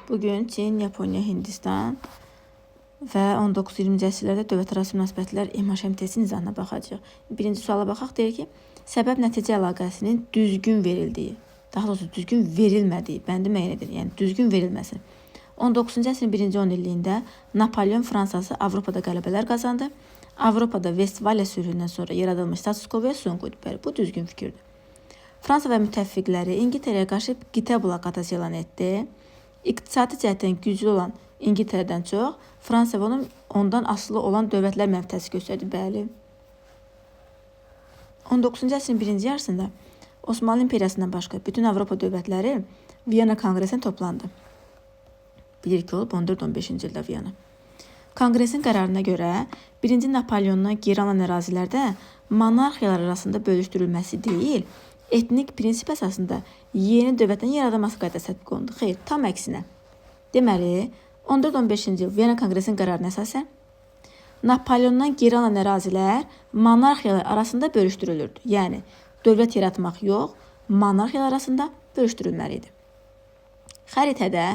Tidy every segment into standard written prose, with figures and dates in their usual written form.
Bugün Çin, Yaponiya, Hindistan və 19-20-ci əsrlərdə dövlətlərarası münasibətlər MHMT-si nizamına baxacağıq. Birinci suala baxaq, deyir ki, səbəb-nəticə əlaqəsinin düzgün verildiyi, daha doğrusu düzgün verilmədiyi bəndi müəyyən edir, yəni düzgün verilməsi. 19-cu əsrin birinci 10 illiyində Napolyon Fransası Avropada qələbələr qazandı. Avropada Vestfaliya sülhündən sonra yaradılmış status quo-ya son qoydu. Bəli, bu düzgün fikirdir. Fransa və müttəfiqləri İngiltərəyə qarşı qitə blokadası elan etdi. İqtisadi cəhətdən güclü olan İngiltərədən çox Fransa və ondan asılı olan dövlətlər mənfəəti göstərdi. Bəli. 19-cu əsrin birinci yarısında Osmanlı İmperiyasından başqa bütün Avropa dövlətləri Viyana Konqresinə toplandı. Bilir ki, olub 14-15-ci ildə Viyana. Konqresin qərarına görə 1-ci Napolyondan geri alan ərazilərdə monarxiyalar arasında bölüşdürülməsi deyil, etnik prinsip əsasında yeni dövlətin yaradılması qaydası tətbiq olundu. Xeyr, tam əksinə. Deməli, 14-15-ci il Viyana Konqresinin qərarına əsasən Napolyondan geri alan ərazilər monarxiyalar arasında bölüşdürülürdü. Yəni, dövlət yaratmaq yox, monarxiyalar arasında bölüşdürülməli idi. Xəritədə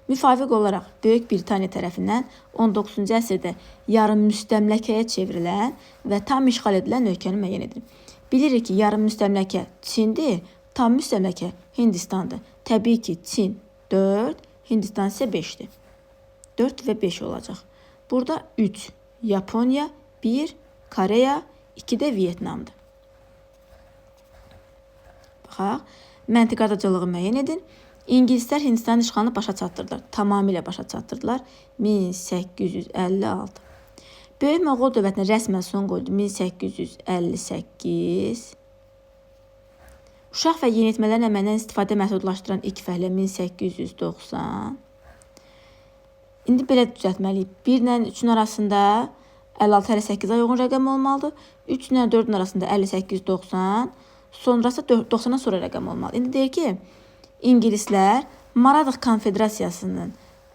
müvafiq olaraq Böyük Britaniya tərəfindən 19-cu əsrdə yarım müstəmləkəyə çevrilən və tam işğal edilən ölkəni müəyyən edilir. Bilirik ki, yarım müstəmləkə Çindir, tam müstəmləkə Hindistandır. Təbii ki, Çin 4, Hindistan isə 5-dir. 4 və 5 olacaq. Burada 3 Yaponiya, 1 Koreya, 2 də Vietnamdır. Baxaq, məntiq ardıcılığı müəyyən edin. İngilislər Hindistanın işğalını başa çatdırdılar. Tamamilə başa çatdırdılar. 1856. Böyük Moğol dövlətinə rəsmən son qoydu 1858. Uşaq və yeniyetmələrin əməlindən istifadə məhdudlaşdıran ilk fəhlə 1890. İndi belə düzəltməliyik. 1 ilə 3-ün arasında 56-58 uyğun rəqəm olmalıdır. 3 ilə 4-ün arasında 58-90. Sonrası 90-dan sonra rəqəm olmalı. İndi deyir ki, İngilislər Maradıq Konfederasiyasının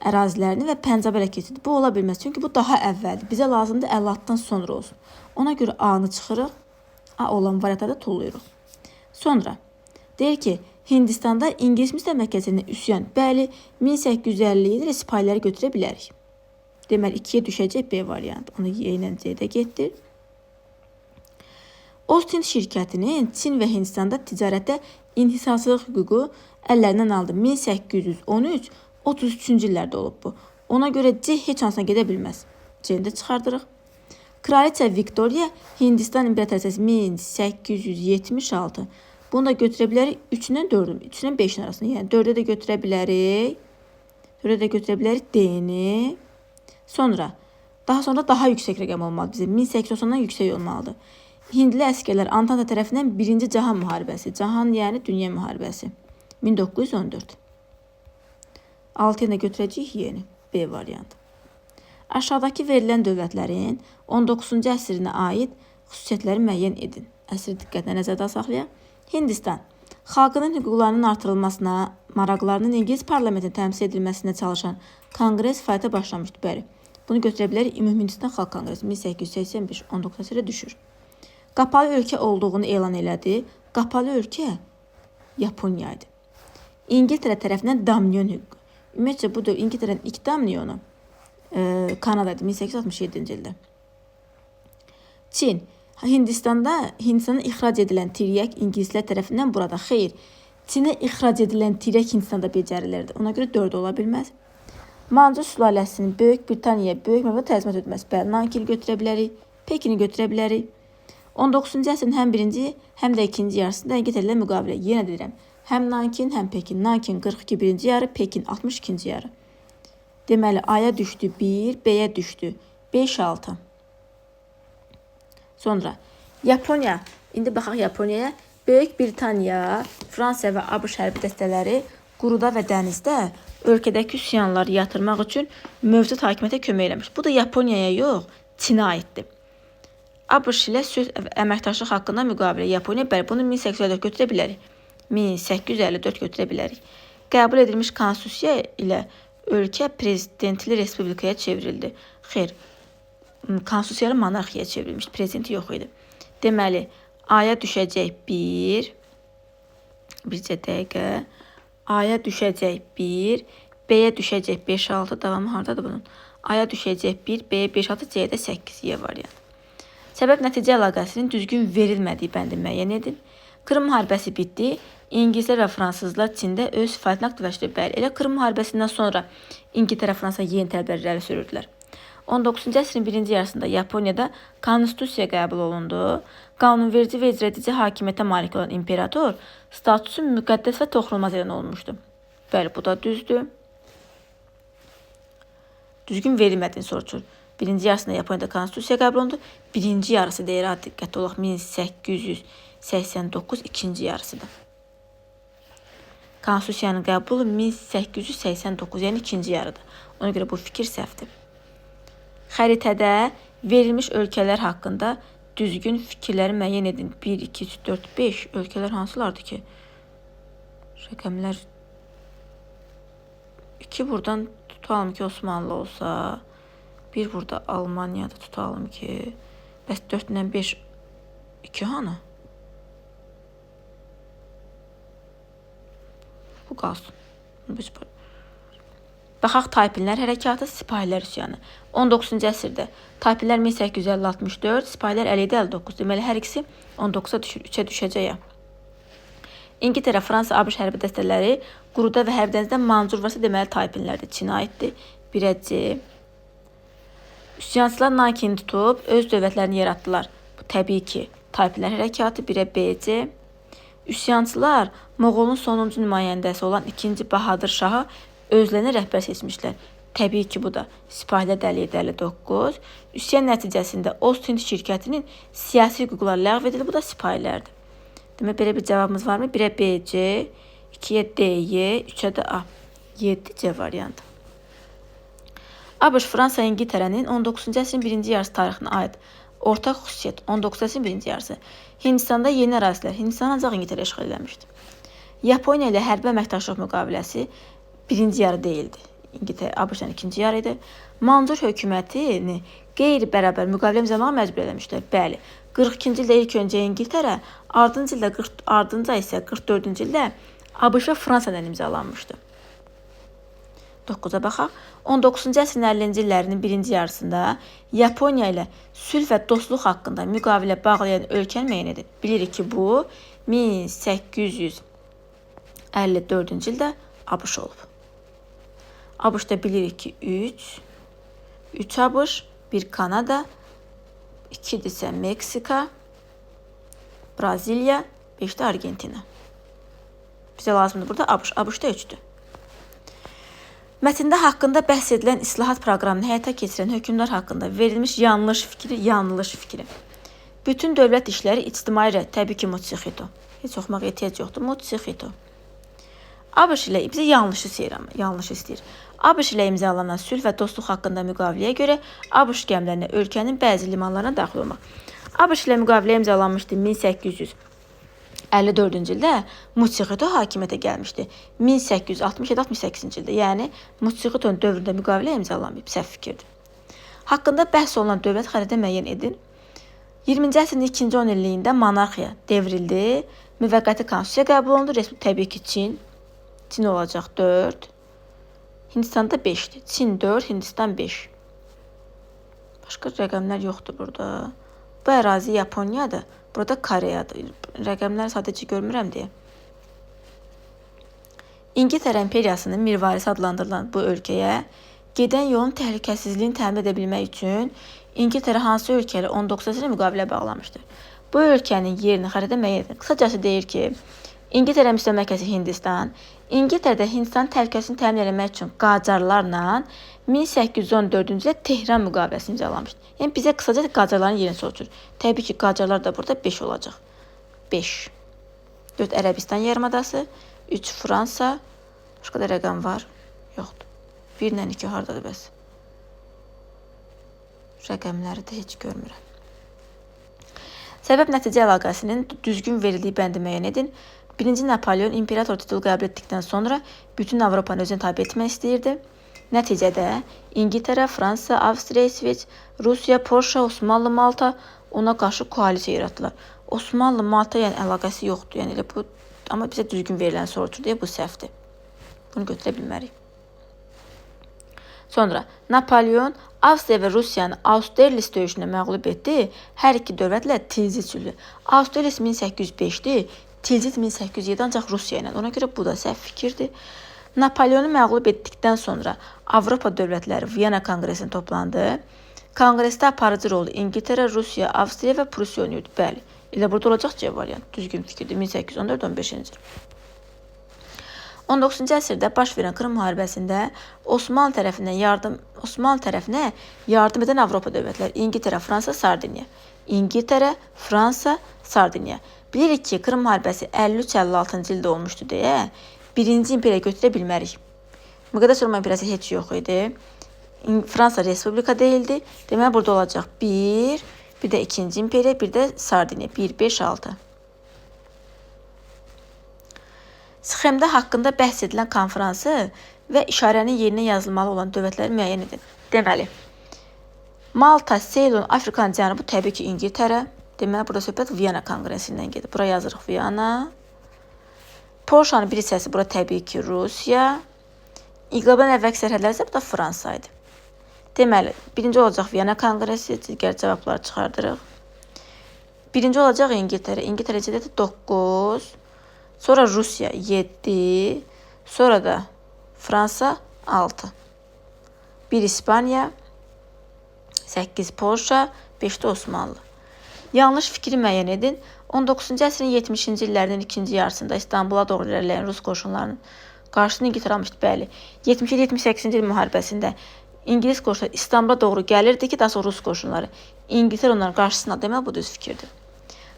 ərazilərini və Pəncab ələ keçirdi. Bu ola bilməz, çünki bu daha əvvəldir. Bizə lazımdır 56-dan sonra olsun. Ona görə A-nı çıxırıq, A olan variantlarda tulluyuruq. Sonra deyir ki, Hindistanda İngilis müstəmləkəsində üsyan, bəli, 1850 ilə sipahiləri götürə bilərik. Deməli, 2-yə düşəcək B variantı. Onu Y ilə C-də getdir. Ostin şirkətinin Çin və Hindistanda ticarətdə inhisarçılıq hüququ əllərindən aldı. 1813-33-cü illərdə olub bu. Ona görə C heç hansına gedə bilməz. C-ni də çıxardırıq. Kraliçə Viktoriya Hindistan İmperatrisi 1876. Bunu da götürə bilərik 3-dən 4-ün, 3-dən 5-in arasında. Yəni 4-ə də götürə bilərik. 4-ə də götürə bilərik D-ni. Sonra, daha yüksək rəqəm olmalı bizim. 1890-dan yüksək olmalıdır. Hindli əskərlər Antanta tərəfindən 1-ci Cahan müharibəsi. Cahan, yəni Dünya müharibəsi. 1914. 6-ya da götürəcəyik yeni. B variantı. Aşağıdakı verilən dövlətlərin 19-cu əsrinə aid xüsusiyyətləri müəyyən edin. Əsri diqqətlə nəzərdə saxlayaq. Hindistan. Xalqının hüquqlarının artırılmasına, maraqlarının İngilis parlamentinin təmsil edilməsinə çalışan konqres fəaliyyətə başlamışdı. Bəli. Bunu götürə bilərik. Ümumi Hindistan Xalq Konqresi 1885, 19 əsrə düşür. Qapalı ölkə olduğunu elan elədi. Qapalı ölkə Yaponiya idi. İngiltərə tərəfindən dominion hüququ. Ümumiyyətcə, budur İngiltərənin ilk dominionu Kanada idi 1867-ci ildə. Çin. Hindistana ixrac edilən tiryək İngilislər tərəfindən burada. Xeyr, Çinə ixrac edilən tiryək Hindistanda becərilirdi. Ona görə 4 ola bilməz. Mancu sülaləsinin Böyük Britaniyaya böyük məbləğdə təzminat ödəməsi. Bəli, Nankini götürə bilərik, Pekini götürə bilərik. 19-cu əsrin həm birinci, həm də ikinci yarısında İngiltərə ilə müqavilə. Yenə deyirəm, həm Nankin, həm Pekin. Nankin 42 birinci yarı, Pekin 62-ci yarı. Deməli, A-ya düşdü 1, B-yə düşdü 5-6. Sonra, Yaponiya. İndi baxaq Yaponiyaya. Böyük Britaniya, Fransa və ABŞ hərbi dəstələri quruda və dənizdə ölkədəki üsyanları yatırmaq üçün mövcud hakimiyyətə kömək eləmiş. Bu da Yaponiyaya yox, Çinə aiddir. ABŞ ilə sülh əməkdaşlıq haqqında müqavilə Yaponiya, bəli, bunu 1854 götürə bilərik. 1854 götürə bilərik. Qəbul edilmiş konstitusiya ilə ölkə prezidentli respublikaya çevrildi. Xeyr, konstitusiyalı monarxiyaya çevrilmiş, prezidenti yox idi. Deməli, A-ya düşəcək 1, bircə dəqiqə, A-ya düşəcək 1, B-yə düşəcək 5-6, davamı hardadır bunun? A-ya düşəcək 1, B-yə 5-6, C-yə də 8, Y variantı. Səbəb-nəticə əlaqəsinin düzgün verilmədiyi bəndi müəyyən edin. Krım müharibəsi bitdi. İngilislər və fransızlar Çində öz fəaliyyətini aktivləşdirdi. Bəli, elə Krım müharibəsindən sonra İngiltərə, Fransa yeni tədbirlər irəli sürürdülər. 19-cu əsrin birinci yarısında Yaponiyada konstitusiya qəbul olundu. Qanunverici və icraedici hakimiyyətə malik olan imperator statusu müqəddəs və toxunulmaz elan olunmuşdu. Bəli, bu da düzdür. Düzgün verilmədiyini soruşur. Birinci yarısında Yaponiyada konstitusiya qəbul olundu. Birinci yarısı deyir, diqqətli olaq, 1889, ikinci yarısıdır. Konstitusiyanın qəbulu 1889, yəni ikinci yarıdır. Ona görə bu fikir səhvdir. Xəritədə verilmiş ölkələr haqqında düzgün fikirləri müəyyən edin. 1, 2, 3, 4, 5 ölkələr hansılardır ki? Rəqəmlər 2 buradan tutalım ki, Osmanlı olsa, 1 burada Almaniyada tutalım ki, bəs 4 ilə 5 2 hanı? Bu qalsın. Baxaq Taypinlər hərəkatı, Sipahilər üsyanı. 19-cu əsrdə Taypinlər 1850-64, Sipahilər 57-59. Deməli, hər ikisi 19-a düşür, 3-ə düşəcək. İngiltərə, Fransa, ABŞ hərbi dəstələri quruda və hərbi dənizdə mancur varsa, deməli, Taypinlərdir. Çinə aiddir. 1-ci. Üsyançılar Nankini tutub, öz dövlətlərini yaratdılar. Bu, təbii ki, Taypinlər hərəkatı. 1-ə B-ci. Üsyançılar Moğolun sonuncu nümayəndəsi olan 2-ci Bahadır Şahı özlərinə rəhbər seçmişlər. Təbii ki, bu da Sipahilər 59. Üsyan nəticəsində Ost-Hind şirkətinin siyasi hüquqları ləğv edildi. Bu da Sipahlərdir. Demək, belə bir cavabımız varmı? 1-ə B-C, 2-yə D-Y, 3-ə də A. 7-C variantı. ABŞ, Fransa, İngiltərənin 19-cu əsrin birinci yarısı tarixinə aid ortaq xüsusiyyət. 19-cu əsrin birinci yarısı. Hindistanda yeni ərazilər. Hindistan ancaq İngiltərə işğal eləmişdi. Yaponiya ilə hərbi əməkdaşlıq müqaviləsi birinci yarı deyildi. İngiltərə, ABŞ-ın ikinci yarı idi. Mancur hökumətini qeyri-bərabər müqavilə imzalamağa məcbur eləmişlər. Bəli, 42-ci ildə ilk öncə İngiltərə, ardınca isə 44-cü ildə ABŞ və Fransa ilə imzalanmışdı. 9-a baxaq. 19-cu əsrin 50-ci illərinin birinci yarısında Yaponiya ilə sülh və dostluq haqqında müqavilə bağlayan ölkəni müəyyən edin. Bilirik ki, bu 1854-cü ildə ABŞ olub. ABŞ-da bilirik ki, 3 ABŞ, 1 Kanada, 2-dirsə Meksika, Braziliya, 5-də Argentina. Bizə lazımdır burada ABŞ. ABŞ-da 3-dür. Mətndə haqqında bəhs edilən islahat proqramını həyata keçirən hökümdar haqqında verilmiş yanlış fikri. Bütün dövlət işləri ictimai rəy, təbii ki, Mutsuhito. Heç oxumağa ehtiyac yoxdur, Mutsuhito. ABŞ ilə bizə yanlış istəyir. ABŞ ilə imzalanan sülh və dostluq haqqında müqaviləyə görə ABŞ gəmilərinə ölkənin bəzi limanlarına daxil olmaq. ABŞ ilə müqavilə imzalanmışdı 1854-cü ildə, Mutsuhito hakimiyyətə gəlmişdi 1867-68-ci ildə. Yəni, Mutsuhito'nun dövründə müqavilə imzalanmayıb, səhv fikirdir. Haqqında bəhs olunan dövlət xəritə müəyyən edin. 20-ci əsrin ikinci 10 illiyində monarxiya devrildi, müvəqqəti konstitusiya qəbul olundu, təbii ki, Çin olacaq 4, Hindistanda 5'dir. Çin 4, Hindistan 5. Başqa rəqəmlər yoxdur burada. Bu ərazi Yaponiyadır, burada Koreyadır. Rəqəmləri sadəcə görmürəm deyə. İngiltərə imperiyasının mirvarisi adlandırılan bu ölkəyə gedən yolun təhlükəsizliyini təmin edə bilmək üçün İngiltərə hansı ölkə ilə 19 əsrə müqavilə bağlamışdır? Bu ölkənin yerini xəritədə müəyyən edin. Qısacası deyir ki, İngiltərə müstəmləkəsi Hindistan, İngiltərədə Hindistan təhlükəsini təmin etmək üçün Qacarlarla 1814-cü ildə Tehran müqaviləsini imzalamışdır. Yəni bizə qısaca Qacarların yerini soruşur. Təbii ki, Qacarlar da burada 5 olacaq. 5. 4 Ərəbistan yarımadası, 3 Fransa, başqa da rəqəm var? Yoxdur. 1 ilə 2 hardadır bəs? Rəqəmləri də heç görmürəm. Səbəb-nəticə əlaqəsinin düzgün verildiyi bəndi müəyyən edin. 1-ci Napolyon imperator titulu qəbul etdikdən sonra bütün Avropanı özünə tabe etmək istəyirdi. Nəticədə İngiltərə, Fransa, Avstriya, İsveç, Rusiya, Polşa, Osmanlı, Malta ona qarşı koalisiya yaratdılar. Osmanlı, Malta yəni əlaqəsi yoxdur. Yəni elə bu, amma bizə düzgün verilən soruşur deyə bu səhvdir. Bunu götürə bilmərik. Sonra Napolyon Avstriya və Rusiyanı Austerlitz döyüşündə məğlub etdi. Hər iki dövlətlə Tilsit sülhü. Austerlitz 1805-dir, Tilsit 1807, ancaq Rusiya ilə. Ona görə bu da səhv fikirdir. Napolyonu məğlub etdikdən sonra Avropa dövlətləri Viyana konqresində toplandı. Konqresdə aparıcı rolu İngiltərə, Rusiya, Avstriya və Prusiya oynayırdı. Bəli, elə burada olacaq C variant. Düzgün fikirdir. 1814-15-ci il. 19-cu əsrdə baş verən Krım müharibəsində Osmanlı tərəfinə yardım edən Avropa dövlətləri İngiltərə, Fransa, Sardiniya. İngiltərə, Fransa, Sardiniya. Bilirik ki, Krım müharibəsi 53-56-cı ildə olmuşdu deyə birinci imperiya götürə bilmərik. Müqəddəs Roma imperiyası heç yox idi. Fransa Respublika deyildi. Deməli, burada olacaq 1, bir də ikinci imperiya, bir də Sardiniya. 1, 5, 6. Sxemdə haqqında bəhs edilən konfransı və işarənin yerinə yazılmalı olan dövlətləri müəyyən edin. Deməli, Malta, Ceylon, Afrikanın cənubu təbii ki, İngiltərə. Deməli, burada söhbət Viyana konqresindən gedir. Bura yazırıq Viyana. Polşanın bir hissəsi bura təbii ki, Rusiya. İnqilabdan əvvəlki sərhədlər isə bu da Fransa idi. Deməli, birinci olacaq Viyana konqresi, digər cavabları çıxardırıq. Birinci olacaq İngiltərə. İngiltərə necədir? 9. Sonra Rusiya 7. Sonra da Fransa 6. 1 İspaniya, 8 Polşa, 5 də Osmanlı. Yanlış fikri müəyyən edin. 19-cu əsrin 70-ci illərinin ikinci yarısında İstanbula doğru irəliləyən Rus qoşunlarının qarşısını İngiltərə almışdı. Bəli, 77-78-ci il müharibəsində İngilis qoşunları İstanbula doğru gəlirdi ki, daha sonra Rus qoşunları. İngiltərə onların qarşısına demək bu düz fikirdir.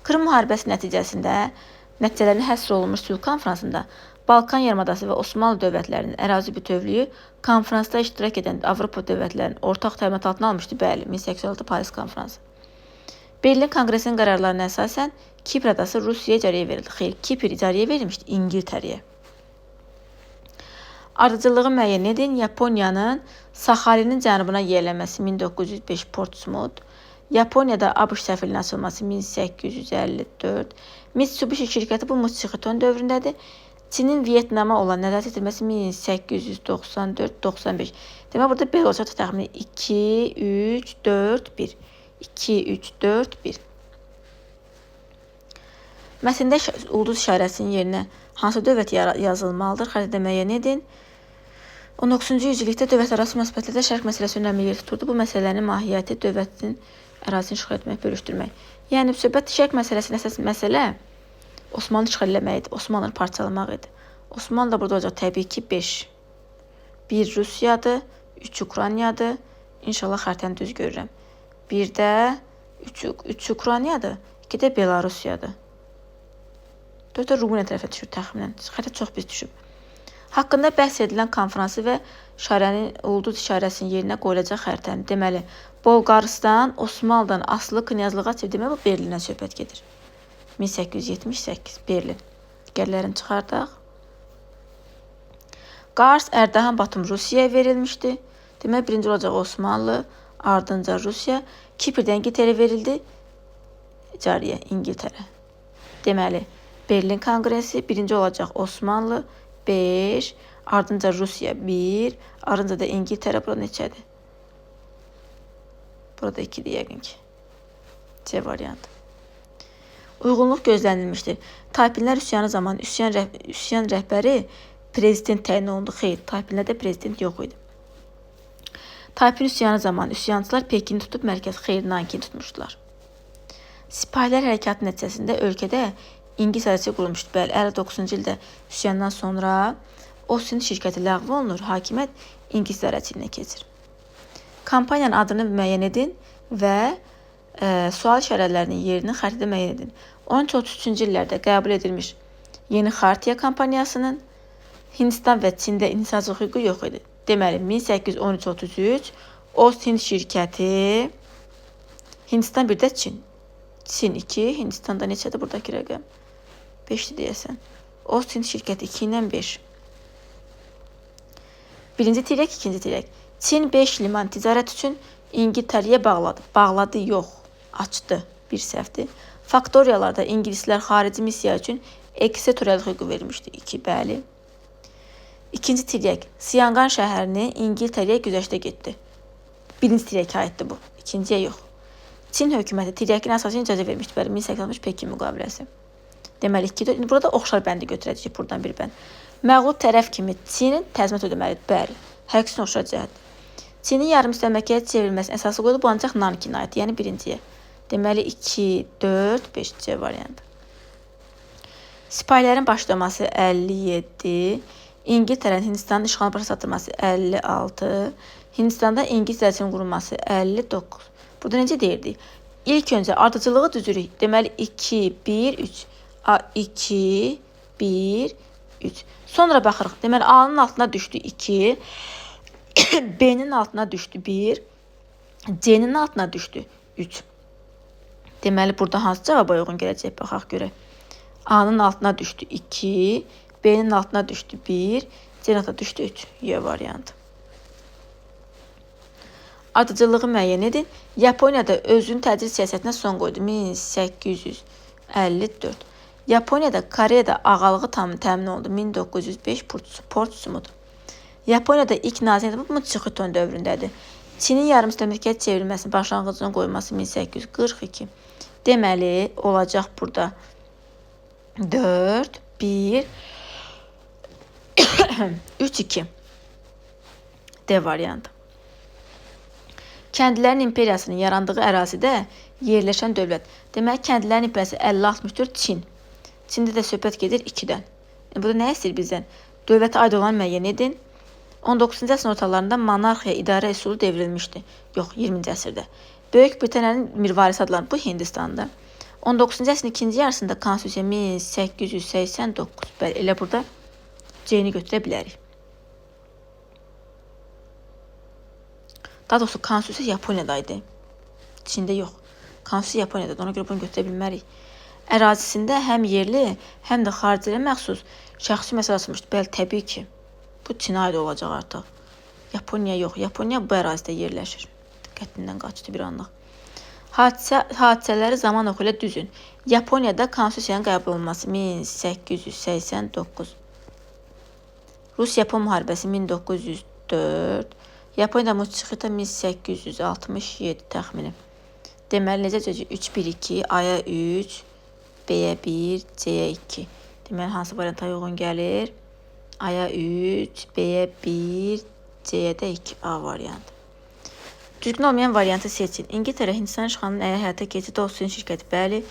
Krım müharibəsi nəticələrinin həsr olunmuş sülh konfransında Balkan yarımadası və Osmanlı dövlətlərinin ərazi bütövlüyü konfransda iştirak edən Avropa dövlətlərinin ortaq təminat altına almışdı. Bəli, 1806 Paris konfransı. Berlin konqresinin qərarlarına əsasən Kipr adası Rusiyaya icarəyə verildi. Xeyr, Kipr icarəyə verilmişdi İngiltərəyə. Ardıcılığı müəyyən edin. Yaponiyanın Saxalinin cənubuna yerləməsi 1905 Portsmouth. Yaponiyada ABŞ səfirliyinin açılması 1854. Mitsubishi şirkəti bu Mutsixiton dövründədir. Çinin Vyetnama olan nəzarət edilməsi 1894-95. Demək, burada belə olacaq təxminən 2, 3, 4, 1. 2, 3, 4, 1. Məsəlində ulduz işarəsinin yerinə hansı dövlət yazılmalıdır? Xəritədə müəyyən edin. 19-cu yüzillikdə dövlətlərarası münasibətlərdə şərq məsələsi önəmli yer tuturdu. Bu məsələnin mahiyyəti dövlətin ərazisini işğal etmək, bölüşdürmək. Yəni, söhbət şərq məsələsinin əsas məsələ Osmanlı işğal eləmək idi, Osmanlıları parçalamaq idi. Osmanlı da burada olacaq təbii ki 5. 1 Rusiyadır, 3 Ukraynadır. İnşallah xəritəni düz görürəm. 1 də 3 Ukraynadır, 2 də Belarusiyadır. 4 də Rumıniya tərəfə düşür təxminən. Xəritə çox pis düşüb. Haqqında bəhs edilən konfransı və ulduz işarəsinin yerinə qoyulacaq xəritəni. Deməli, Bolqarıstan Osmanlıdan asılı knyazlığa çevrildi. Deməli, bu Berlinə söhbət gedir. 1878 Berlin. Digərlərini çıxardaq. Qars, Ərdahan, Batum Rusiyaya verilmişdi. Demək, birinci olacaq Osmanlı, ardınca Rusiya. Kiprdə İngiltərə verildi. Cariyə İngiltərə. Deməli, Berlin konqresi birinci olacaq Osmanlı 5, ardınca Rusiya 1, ardınca da İngiltərə. Burada neçədir? Burada 2-dir yəqin ki. C variantı. Uyğunluq gözlənilmişdir. Taypinlər üsyanı zamanı üsyan rəhbəri prezident təyin olundu. Xeyr, Taypinlərdə prezident yox idi. Taypin üsyanı zamanı üsyançılar Pekini tutub mərkəz xeyr Nankini tutmuşdular. Sipahilər hərəkatı nəticəsində ölkədə İngilis sərhədi qurulmuşdu. Bəli, 59-cu ildə üsyandan sonra Ostin şirkəti ləğv olunur, hakimiyyət İngilis sərhədinə keçir. Kampaniyanın adını müəyyən edin və sual işarələrinin yerini xəritədə müəyyən edin. 13-33-cü illərdə qəbul edilmiş Yeni Xartiya kampaniyasının Hindistan və Çində inhisarçılıq hüququ yox idi. Deməli, 1813-33 Ostin şirkəti, Hindistan bir də Çin. Çin 2, Hindistanda neçədir buradakı rəqəm? 5-dir deyəsən. Ostin şirkəti 2 ilə 5. Birinci tirək, ikinci tirək. Çin 5 liman ticarət üçün İngiltərəyə bağladı. Bağladı yox, açdı. Bir səhvdir. Faktoriyalarda ingilislər xarici missiya üçün eksetorial hüququ vermişdi. 2, bəli. İkinci tiryək Siyanqan şəhərini İngiltərəyə güzəştə getdi. Birinci tiryəkə aiddir bu. İkinciyə yox. Çin hökuməti tiryəkin əsasını icazə vermişdi. Bəli, 1860 Pekin müqaviləsi. Deməli 2-dir. İndi burada oxşar bəndi götürəcəyik buradan bir bənd. Məğlub tərəf kimi Çin təzminat ödəməlidir. Bəli, hər ikisinin oxşar cəhətdir. Çinin yarım müstəmləkəyə çevrilməsinin əsası qoyulub, bu ancaq Nankinə aiddir, yəni birinciyə. Deməli 2, 4, 5 C variantı. Sipahlərin başlaması 57, İngiltərənin Hindistanın işğalını başa çatdırması 56, Hindistanda İngiltərənin qurulması 59. Burada necə deyirdik? İlk öncə ardıcılığı düzürük. Deməli 2, 1, 3. 2, 1, 3. Sonra baxırıq. Deməli A-nın altına düşdü 2, B-nin altına düşdü 1, C-nin altına düşdü 3. Deməli burada hansı cavaba uyğun gələcək baxaq görək. A-nın altına düşdü 2, B-nin altına düşdü 1, C-nin altına düşdü 3. Y variantı. Ardıcılığı müəyyən edin. Yaponiyada özünün təcrid siyasətinə son qoydu. 1854. Yaponiyada Koreyada ağalığı tam təmin oldu. 1905 Portsmouth. Yaponiyada ilk nazirlik Muchihiton dövründədir. Çinin yarım müstəmləkəyə çevrilməsinin başlanğıcına qoyulması 1842. Deməli olacaq burada 4, 1, 3, 2. D variantı. Kəndlilərin imperiyasının yarandığı ərazidə yerləşən dövlət. Deməli, kəndlilərin imperiyası 50-64 Çin. Çində də söhbət gedir 2-dən. Burada nə istəyir bizdən? Dövlətə aid olan müəyyən edin. 19-cu əsrin ortalarında monarxiya idarə üsulu devrilmişdi. Yox, 20-ci əsrdə. Böyük Britaniyanın mirvarisi adlanan bu Hindistanda. 19-cu əsrin ikinci yarısında konstitusiya 1889. Bəli, elə burada C-ni götürə bilərik. Daha doğrusu konstitusiya Yaponiyadaydı. Çində yox. Konstitusiya Yaponiyadadır. Ona görə bunu götürə bilmərik. Ərazisində həm yerli, həm də xaricilərə məxsus şəxsi məsələ açılmışdı. Bəli, təbii ki. Bu Çinə aid olacaq artıq. Yaponiya yox. Yaponiya bu ərazidə yerləşir. Diqqətindən qaçdı bir anlıq. Hadisələri zaman oxu ilə düzün. Yaponiyada konstitusiyanın qəbul olunması 1889. Rus-Yapon müharibəsi 1904. Yaponiyada Muchihiton 1867 təxmini. Deməli, necə cəcək? 3-1-2, A-ya 3, B-yə 1, C-yə 2. Deməli, hansı varianta uyğun gəlir? A-ya 3, B-yə 1, C-yə də 2. A variantı. Düzgün olmayan variantı seçin. İngiltərə Hindistan işğalının həyata keçirdiyi Olsun şirkəti. Bəli,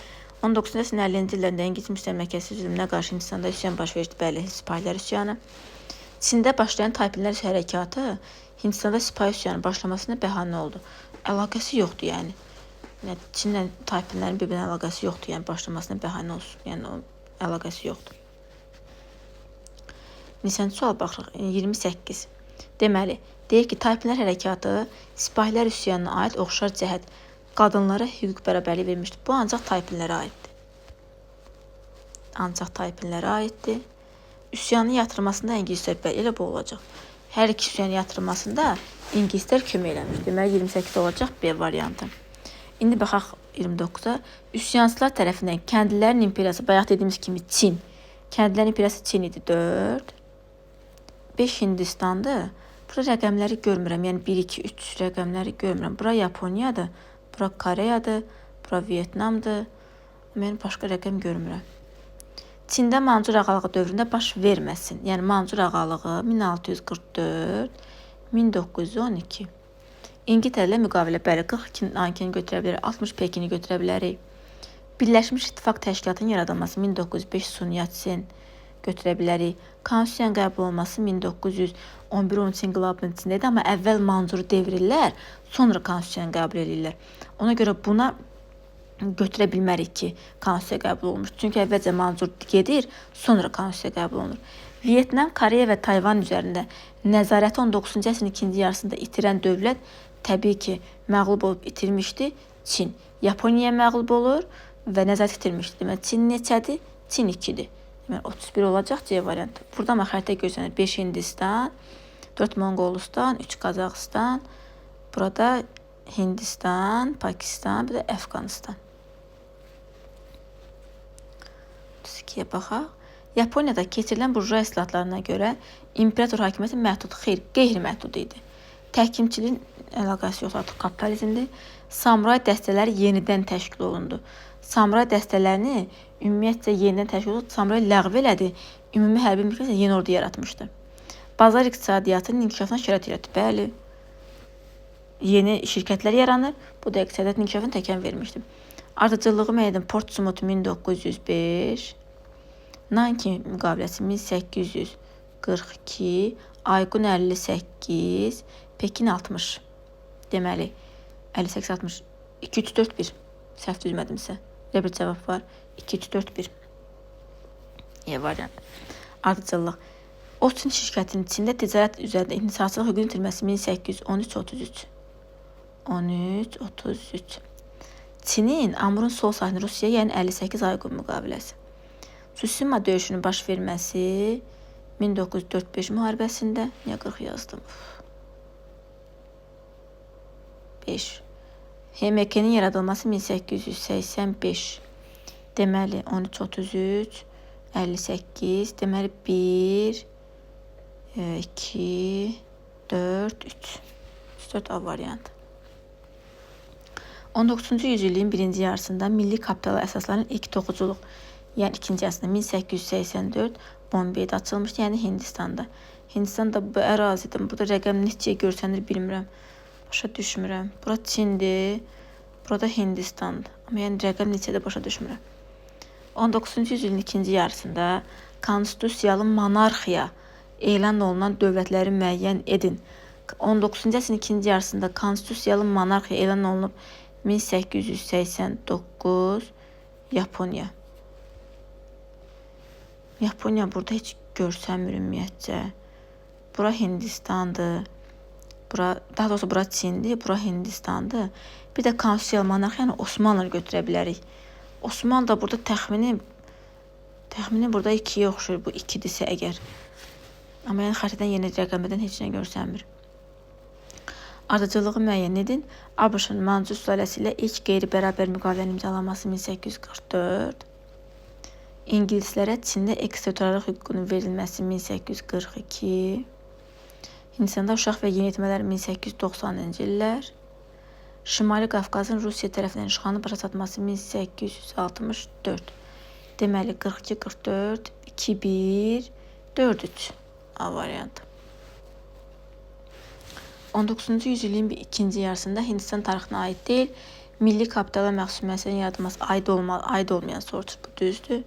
19-cu əsrin 50-ci illərində İngilis müstəmləkəsi zülmünə qarşı Hindistanda üsyan baş verdi. Bəli, sipahilər üsyanı. Çində başlayan Taypinlər hərəkatı Hindistanda sipahi üsyanı başlamasına bəhanə oldu. Əlaqəsi yoxdur, yəni. Çinlə Taypinlərin bir-birinə əlaqəsi yoxdur, yəni başlamasına bəhanə olsun. Yəni o əlaqəsi yoxdur. Neçənci sual baxırıq? 28. Deməli, deyir ki, Taypinlər hərəkatı sipahilər üsyanına aid oxşar cəhət qadınlara hüquq bərabərliyi vermişdir. Bu ancaq Taypinlərə aiddir. Ancaq Taypinlərə aiddir. Üsyanın yatırılmasında ingilislər elə bu olacaq. Hər iki üsyanın yatırılmasında ingilislər kömək eləmiş. Deməli, 28 olacaq B variantı. İndi baxaq 29-a. Üsyansızlar tərəfindən kəndlilərin imperiyası, bayaq dediyimiz kimi Çin. Kəndlilərin imperiyası Çin idi 4. 5 Hindistandır. Burada rəqəmləri görmürəm. Yəni 1, 2, 3 rəqəmləri görmürəm. Bura Yaponiyadır. Bura Koreyadır. Bura Vietnamdır. Mən başqa rəqəm görmürəm. Çində Mancur ağalığı dövründə baş verməsin. Yəni Mancur ağalığı 1644-1912. İngiltərə ilə müqavilə. Bəli, 42 Nankini götürə bilərik. 60 Pekini götürə bilərik. Birləşmiş İttifaq Təşkilatının yaradılması 1905 Sun Yat-sen götürə bilərik. Konstitusiyanın qəbul olması 1911-13 inqilabının içindəydi, amma əvvəl Mancuru devrirlər, sonra konstitusiyanı qəbul edirlər. Ona görə buna götürə bilmərik ki, konstitusiya qəbul olunmuş. Çünki əvvəlcə Mancur gedir, sonra konstitusiya qəbul olunur. Vietnam, Koreya və Tayvan üzərində nəzarəti 19-cu əsrin ikinci yarısında itirən dövlət təbii ki, məğlub olub itirmişdi. Çin. Yaponiya məğlub olur və nəzarət itirmişdi. Deməli, Çin neçədir? Çin 2-dir. Deməli, 31 olacaq C variantı. Buradan xəritə görsənir. 5 Hindistan, 4 Monqolistan, 3 Qazaxıstan, burada Hindistan, Pakistan, bir də Əfqanistan. 32-yə baxaq. Yaponiyada keçirilən burjua islahatlarına görə imperator hakimiyyəti məhdud, xeyr, qeyri-məhdud idi. Təhkimçiliyin əlaqəsi yox, artıq kapitalizmdir. Samuray dəstələri yenidən təşkil olundu. Samuray dəstələrini ümumiyyətcə yenidən təşkil olundu. Samuray ləğv elədi. Ümumi hərbi mükəmməl yeni ordu yaratmışdı. Bazar iqtisadiyyatının inkişafına şərait yaratdı. Bəli. Yeni şirkətlər yaranır. Bu da iqtisadiyyatın inkişafına təkan vermişdi. Ardıcıllığı müəyyən Portsmouth 1905, Nanking müqaviləsi 1842, Ayqun 58, Pekin 60. Deməli 58-60. 2-3-4-1. Səhv düzmədimsə. Belə bir cavab var. 2-3-4-1. Variant. Ardıcıllıq. Oçin şirkətinin Çində ticarət üzərində inhisarçılıq hüququnun itirməsi 1813-33. 13-33. Çinin Amurun sol sahilində Rusiyaya, yəni 58 Ayqun müqaviləsi. Tsusima döyüşünün baş verməsi 1945 müharibəsində. Niyə 40 yazdım? 5. HMK-nin yaradılması 1885. Deməli 13-33, 58. Deməli 1, 2, 4, 3. 4 A variantı. 19-cu yüzilliyin birinci yarısında milli kapitala əsaslanan ilk toxuculuq, yəni ikinci yarısında 1884 Bombeydə açılmışdı, yəni Hindistanda. Hindistanda bu ərazidə, burada rəqəm neçəyə görsənir bilmirəm. Başa düşmürəm. Bura Çindir, burada Hindistandır. Amma yəni rəqəm neçədə başa düşmürəm. 19-cu yüzilin ikinci yarısında konstitusiyalı monarxiya elan olunan dövlətləri müəyyən edin. 19-cu əsrin ikinci yarısında konstitusiyalı monarxiya elan olunub 1889 Yaponiya. Yaponiya burada heç görsənmir ümumiyyətcə. Bura Hindistandır. Daha doğrusu bura Çindir, bura Hindistandır. Bir də konstitusiyalı monarxiyanı Osmanlı'nı götürə bilərik. Osmanlı da burada təxmini burada 2-yə oxşur, bu 2-dirsə əgər. Amma yəni xəritədən yeni rəqəmdən heç nə görsənmir. Ardıcılığı müəyyən edin. ABŞ-ın Manchu sülaləsi ilə ilk qeyri-bərabər müqavilənin imzalanması 1844. İngilislərə Çində eksterritoriallıq hüququnun verilməsi 1842. Hindistanda uşaq və yeniyetmələr 1890-cı illər. Şimali Qafqazın Rusiya tərəfindən işğalının başa çatması 1864. Deməli 42-44, 2-1, 4-3 A variantı. 19-cu yüzilliyin ikinci yarısında Hindistan tarixinə aid deyil, milli kapitala məxsus müəssisənin yaradılması aid olmayan soruşur, bu düzdür.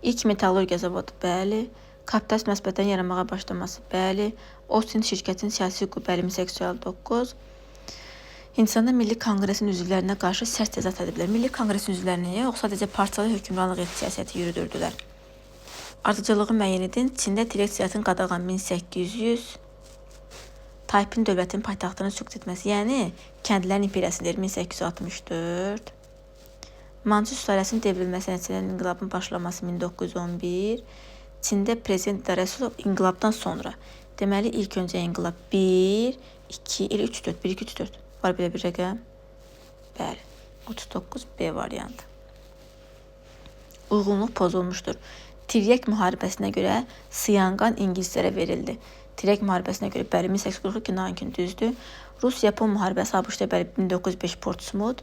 İlk metallurgiya zavodu, bəli. Kapitalist məhsulların yaranmağa başlaması, bəli. Oçin şirkətinin siyasi hüququ, bəli, 1859. Hindistanda Milli Konqresin üzvlərinə qarşı sərt cəza tədbirlər. Milli Konqresin üzvlərinə yox, sadəcə parçalı hökmranlıq siyasəti yürüdürdülər. Ardıcılığı müəyyən edin. Çində direksiyyatın qadağan 1800. Taypin dövlətin paytaxtının süqut etməsi, yəni kəndlərin imperiyasıdır 1864. Manchu sülaləsinin devrilməsi nəticəsində inqilabın başlaması 1911. Çində prezident Darəsulov inqilabdan sonra, deməli ilk öncə inqilab 1, 2, 3, 4, 1, 2, 3, 4. Var belə bir rəqəm? Bəli. 39 B variantı. Uyğunluq pozulmuşdur. Tiryək müharibəsinə görə Siyanqan ingilislərə verildi. Tiryək müharibəsinə görə bəli 1842 Nanking düzdür. Rus-Yapon müharibəsi ABŞ-da bəli 1905 Portsmouth.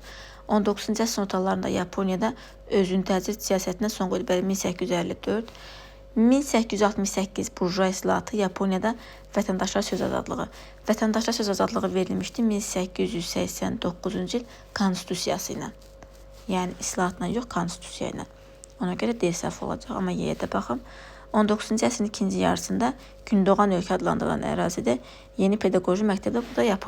19-cu əsrin ortalarında Yaponiyada özüntəzir siyasətinə son qoydu bəli 1854. 1868 burjua islahatı Yaponiyada vətəndaşlar söz azadlığı. Vətəndaşlar söz azadlığı verilmişdi 1889-cu il konstitusiyası ilə. Yəni islahatla yox, konstitusiya ilə. Ona görə D səhv olacaq, amma Y-yə də baxın. 19-cu əsrin ikinci yarısında Gündoğan ölkə adlandırılan ərazidə yeni pedaqoji məktəbdə, bu da Yaponiya.